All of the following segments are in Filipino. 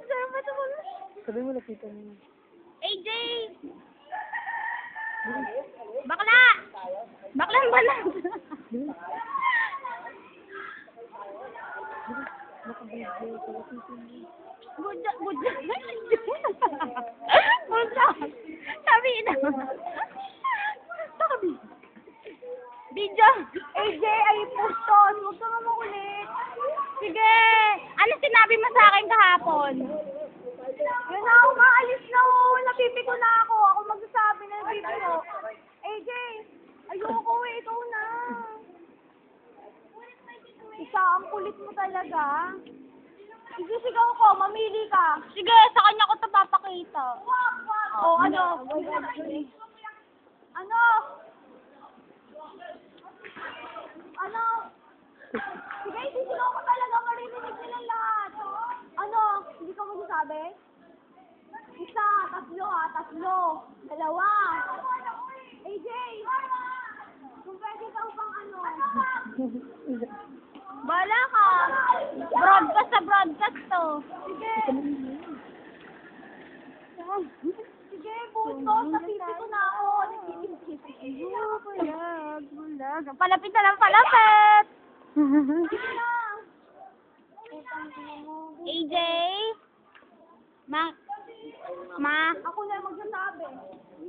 Saan ba ito mo? Sabi mo, lapitan mo. AJ! Bakla! Bakla ang balat! Budya, budya. Budya. Sabi na. Sabi. Video. AJ, ay poston. Huwag ka mamukulit. Sige. Ano sinabi mo sa akin kahapon? Yun na, umaalis na ako. Napipiko na ako. Ako magsasabi na napipiko. AJ, ayoko eh. Ikaw na. Isa, ang kulit mo talaga. Isisigaw ko, mamili ka. Sige, sa kanya ko ito papakita. Oh, ano? Ano? Ano? Sige, isisigaw ko talaga. Maririnig nilang lahat. Ano? Hindi ka magsasabi? Isa, tatlo ha, tatlo. Dalawa. AJ! Kung pwede ka upang ano? Bala ka. Broadcast sa broadcast to. Sige. Sige, puto. Napiti ko na ako. Bulag, bulag. Palapit na lang, palapit. Sige na. AJ? Ma? Ako na magsasabi.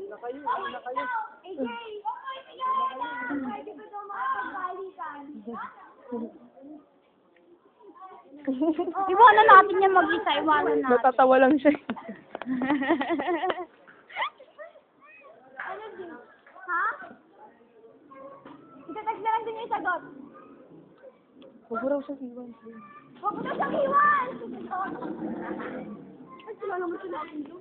Na kayo, na kayo. AJ? Pwede ba ito makapagkalikan? Iwanan natin yan mag-isa. Iwanan natin. Natatawa lang siya. Ano din? Ha? Itatext na lang din yung sagot. Huwag raw siya iwan. Huwag mo na siyang iwan! Ay, sila naman sinabi yun.